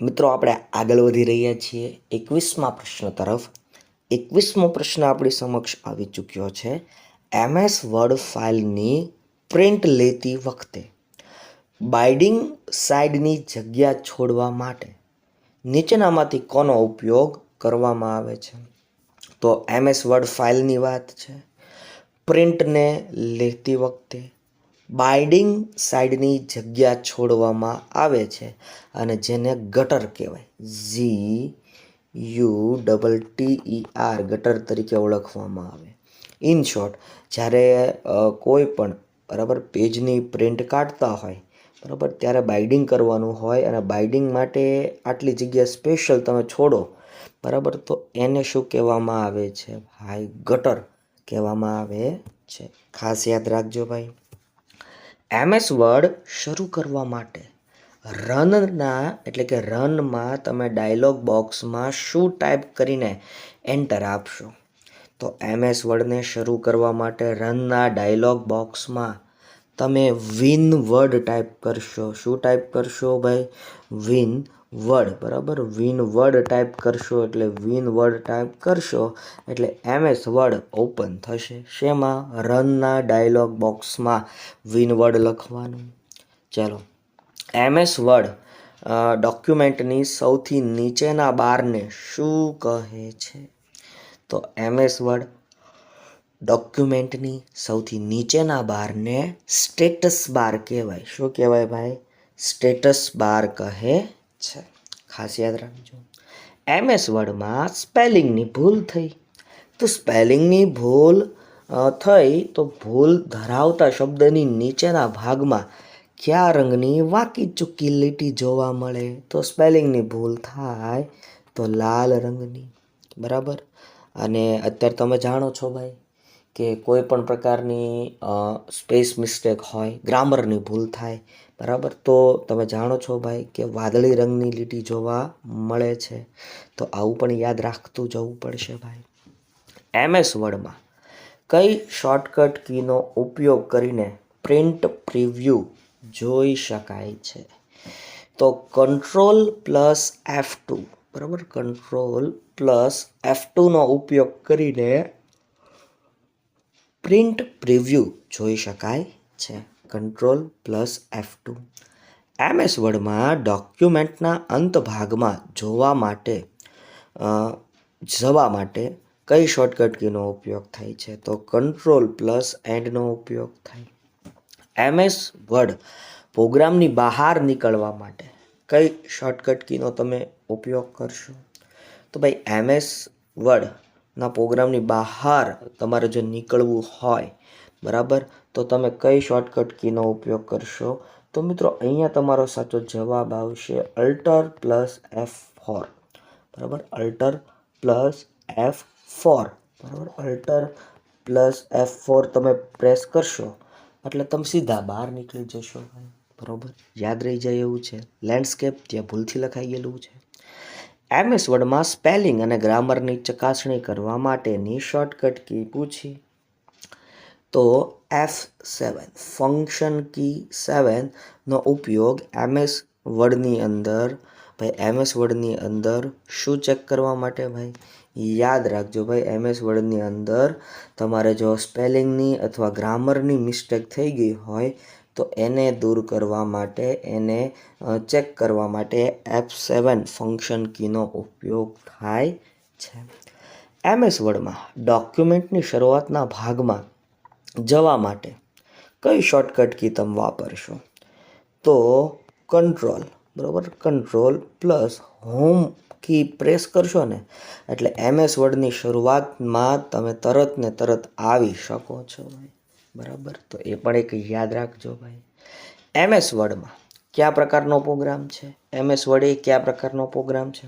મિત્રો આપણે આગળ વધી રહ્યા છીએ 21મા પ્રશ્ન તરફ. 21મો પ્રશ્ન આપણી સમક્ષ આવી ચૂક્યો છે. MS વર્ડ ફાઇલની પ્રિન્ટ લેતી વખતે બાઇન્ડિંગ સાઇડની જગ્યા છોડવા માટે નીચેનામાંથી કોનો ઉપયોગ કરવામાં આવે છે? તો MS વર્ડ ફાઇલની વાત છે. પ્રિન્ટને લેતી વખતે બાઇન્ડિંગ સાઇડની જગ્યા છોડવામાં આવે છે અને જેને ગટર કહેવાય, GUTTER, ગટર તરીકે ઓળખવામાં આવે. ઇન શોર્ટ, જ્યારે કોઈ પણ બરાબર પેજની પ્રિન્ટ કાઢતા હોય બરાબર ત્યારે બાઇન્ડિંગ કરવાનું હોય અને બાઇન્ડિંગ માટે આટલી જગ્યા સ્પેશિયલ તમે છોડો બરાબર, તો એને શું કહેવામાં આવે છે ભાઈ? ગટર કહેવામાં આવે છે. ખાસ યાદ રાખજો ભાઈ. MS વર્ડ શરૂ કરવા માટે રનમાં તમે ડાયલોગ બોક્સમાં શું ટાઈપ કરીને એન્ટર આપશો? તો MS વર્ડને શરૂ કરવા માટે રનના ડાયલોગ બોક્સમાં તમે વિન વર્ડ ટાઈપ કરશો. શું ટાઈપ કરશો ભાઈ? Win word. બરાબર, વિન વર્ડ ટાઈપ કરશો એટલે વિન વર્ડ ટાઈપ કરશો એટલે MS વર્ડ ઓપન થશે. શેમાં? રનના ડાયલોગ બોક્સમાં વિન વર્ડ લખવાનું. ચાલો, MS વર્ડ ડોક્યુમેન્ટની સૌથી નીચેના બારને શું કહે છે? તો MS વર્ડ ડોક્યુમેન્ટની સૌથી નીચેના બારને સ્ટેટસ બાર કહેવાય. શું કહેવાય ભાઈ? સ્ટેટસ બાર કહે છે. ખાસ યાદ રાખજો. MS વર્ડમાં સ્પેલિંગની ભૂલ થઈ તો સ્પેલિંગની ભૂલ થઈ તો ભૂલ ધરાવતા શબ્દની નીચેના ભાગમાં કયા રંગની વાંકી ચૂકી લીટી જોવા મળે? તો સ્પેલિંગની ભૂલ થાય તો લાલ રંગની. બરાબર. અને અત્યારે તમે જાણો છો ભાઈ કે કોઈ પણ પ્રકારની સ્પેસ મિસ્ટેક હોય, ગ્રામરની ભૂલ થાય બરાબર, તો તમે જાણો છો ભાઈ કે વાદળી રંગની લીટી જોવા મળે છે. તો આવું પણ યાદ રાખતું જવું પડશે ભાઈ. MS વર્ડમાં કઈ શોર્ટકટ કીનો ઉપયોગ કરીને પ્રિન્ટ પ્રિવ્યૂ જોઈ શકાય છે? તો Ctrl+F2. બરાબર, Ctrl+F2 નો ઉપયોગ કરીને પ્રિન્ટ પ્રિવ્યૂ જોઈ શકાય છે. Ctrl+F2. MS વર્ડમાં ડોક્યુમેન્ટના અંત ભાગમાં જવા માટે કઈ શોર્ટકટ કીનો ઉપયોગ થાય છે? તો Ctrl+N નો ઉપયોગ થાય. MS વર્ડ પ્રોગ્રામની બહાર નીકળવા માટે કઈ શોર્ટકટ કીનો તમે ઉપયોગ કરશો? તો ભાઈ MS વર્ડના પ્રોગ્રામની બહાર તમારે જો નીકળવું હોય બરાબર, તો તમે કઈ શોર્ટકટ કીનો ઉપયોગ કરશો? તો મિત્રો અહીંયા તમારો સાચો જવાબ આવશે Alt+F4. બરાબર, Alt+F4. બરાબર, Alt+F4 તમે પ્રેસ કરશો એટલે તમે સીધા બહાર નીકળી જશો. બરાબર, યાદ રહી જાય એવું છે. લેન્ડસ્કેપ ત્યાં ભૂલથી લખાઈ ગયેલું છે. MS વર્ડમાં સ્પેલિંગ અને ગ્રામરની ચકાસણી કરવા માટેની શોર્ટકટ કી પૂછી તો F7, ફંક્શન કી 7 નો ઉપયોગ MS વર્ડની અંદર શું ચેક કરવા માટે ભાઈ? યાદ રાખજો ભાઈ, MS વર્ડની અંદર તમારે જો સ્પેલિંગની અથવા ગ્રામરની મિસ્ટેક થઈ ગઈ હોય તો એને દૂર કરવા માટે, એને ચેક કરવા માટે F7 ફંક્શન કીનો ઉપયોગ થાય છે. MS વર્ડમાં ડોક્યુમેન્ટની શરૂઆતના ભાગમાં જવા માટે કઈ શોર્ટકટ કી તમે વાપરશો? તો કંટ્રોલ. બરાબર, Ctrl+હોમ કી પ્રેસ કરશો ને એટલે MS વર્ડની શરૂઆતમાં તમે તરત આવી શકો છો ભાઈ. બરાબર, તો એ પણ એક યાદ રાખજો ભાઈ. MS વર્ડમાં કયા પ્રકારનો પ્રોગ્રામ છે? MS વર્ડ એ કયા પ્રકારનો પ્રોગ્રામ છે?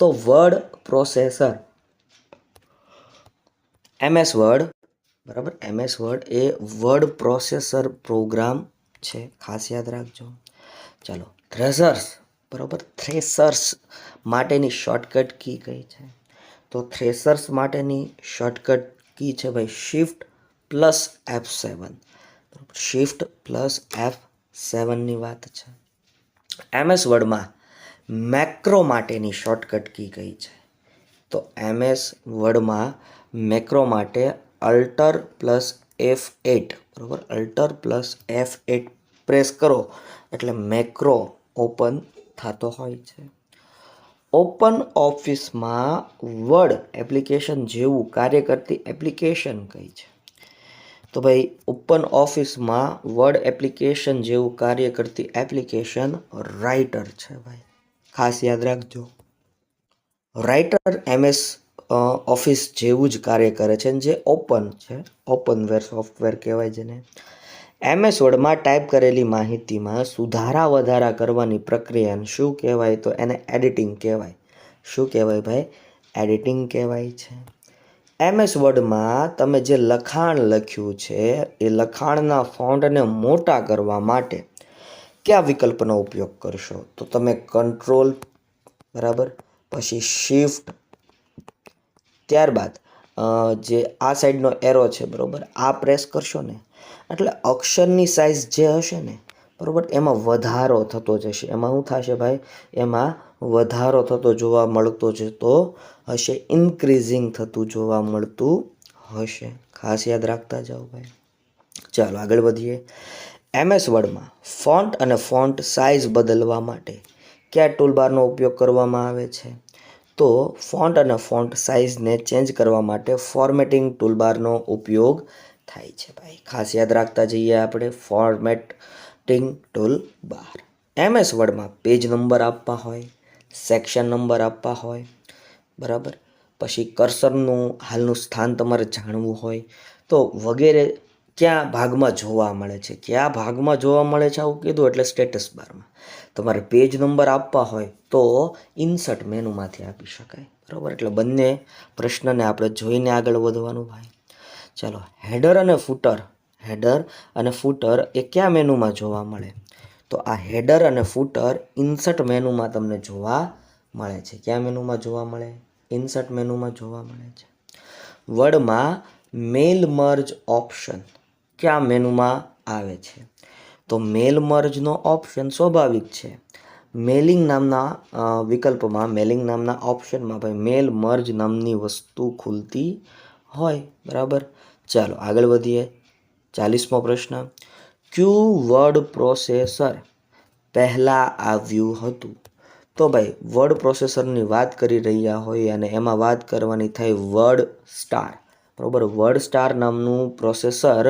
તો વર્ડ પ્રોસેસર. MS વર્ડ બરાબર, MS વર્ડ એ વર્ડ પ્રોસેસર પ્રોગ્રામ છે. ખાસ યાદ રાખજો. ચાલો, થ્રેશર્સ. બરાબર, થ્રેશર્સ માટેની શોર્ટકટ કી કઈ છે? તો થ્રેશર્સ માટેની શોર્ટકટ કી છે ભાઈ Shift+F7. Shift+F7ની વાત છે. MS વર્ડમાં મેક્રો માટેની શોર્ટકટ કી કઈ છે? તો MS વર્ડમાં મેક્રો માટે અલ્ટર પ્લસ F8, બરાબર, અલ્ટર પ્લસ F8 પ્રેસ કરો એટલે મેક્રો ઓપન થતો હોય છે. ઓપન ઓફિસમાં વર્ડ એપ્લિકેશન જેવું કાર્ય કરતી એપ્લિકેશન કઈ છે? તો ભાઈ ઓપન ઓફિસમાં વર્ડ એપ્લિકેશન જેવું કાર્ય કરતી એપ્લિકેશન રાઇટર છે ભાઈ, ખાસ યાદ રાખજો. રાઇટર MS ઓફિસ જેવું જ કાર્ય કરે છે જે ઓપન છે, ઓપનવેર સોફ્ટવેર કહેવાય જેને. MS વર્ડમાં ટાઈપ કરેલી માહિતીમાં સુધારા વધારા કરવાની પ્રક્રિયાને શું કહેવાય? તો એને એડિટિંગ કહેવાય. શું કહેવાય ભાઈ? એડિટિંગ કહેવાય છે. MS વર્ડમાં તમે જે લખાણ લખ્યું છે એ લખાણના ફોન્ટને મોટા કરવા માટે કયા વિકલ્પનો ઉપયોગ કરશો? તો તમે કંટ્રોલ, બરાબર, પછી શિફ્ટ, ત્યારબાદ જે આ સાઈડનો એરો છે, બરાબર, આ પ્રેસ કરશો ને એટલે અક્ષરની સાઇઝ જે હશે ને, બરાબર, એમાં વધારો થતો જશે. એમાં શું થશે ભાઈ? એમાં વધારો થતો જોવા મળતો જતો હશે, ઇન્ક્રીઝિંગ થતું જોવા મળતું હશે. ખાસ યાદ રાખતા જાઓ ભાઈ. ચાલો આગળ વધીએ. MS વર્ડમાં ફોન્ટ અને ફોન્ટ સાઇઝ બદલવા માટે કયા ટૂલબારનો ઉપયોગ કરવામાં આવે છે? તો ફોન્ટ અને ફોન્ટ સાઇઝને ચેન્જ કરવા માટે ફોર્મેટિંગ ટૂલબારનો ઉપયોગ થાય છે ભાઈ. ખાસ યાદ રાખતા જઈએ આપણે ફોર્મેટિંગ ટૂલબાર. MS વર્ડમાં પેજ નંબર આપવા હોય, સેક્શન નંબર આપવા હોય, બરાબર, પછી કર્સરનું હાલનું સ્થાન તમારે જાણવું હોય તો વગેરે કયા ભાગમાં જોવા મળે છે? કયા ભાગમાં જોવા મળે છે આવું કીધું એટલે સ્ટેટસ બારમાં. તમારે પેજ નંબર આપવા હોય તો ઇન્સર્ટ મેનુમાંથી આપી શકાય, બરાબર. એટલે બંને પ્રશ્નને આપણે જોઈને આગળ વધવાનું ભાઈ. ચાલો, હેડર અને ફૂટર એ કયા મેનુમાં જોવા મળે? તો આ હેડર અને ફૂટર ઇન્સર્ટ મેનુમાં તમને જોવા મળે છે. કયા મેનુમાં જોવા મળે? ઇન્સર્ટ મેનુમાં જોવા મળે છે. વર્ડમાં મેલ મર્જ ઓપ્શન કયા મેનુમાં આવે છે? તો મેલ મર્જનો ઓપ્શન સ્વાભાવિક છે, મેલિંગ નામના વિકલ્પમાં, મેલિંગ નામના ઓપ્શનમાં ભાઈ મેલ મર્જ નામની વસ્તુ ખુલતી હોય, બરાબર. ચાલો આગળ વધીએ. 40મો પ્રશ્ન. ક્યુ વર્ડ પ્રોસેસર પહેલાં આવ્યું હતું? તો ભાઈ વર્ડ પ્રોસેસરની વાત કરી રહ્યા હોય અને એમાં વાત કરવાની થાય વર્ડ સ્ટાર, બરાબર. વર્ડ સ્ટાર નામનું પ્રોસેસર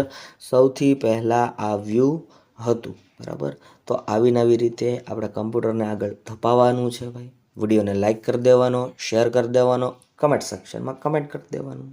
સૌથી પહેલાં આવ્યું હતું, બરાબર. તો આવી રીતે આપણે કમ્પ્યુટરને આગળ ધપાવવાનું છે ભાઈ. વિડીયોને લાઈક કરી દેવાનો, શેર કરી દેવાનો, કમેન્ટ સેક્શનમાં કમેન્ટ કરી દેવાનું.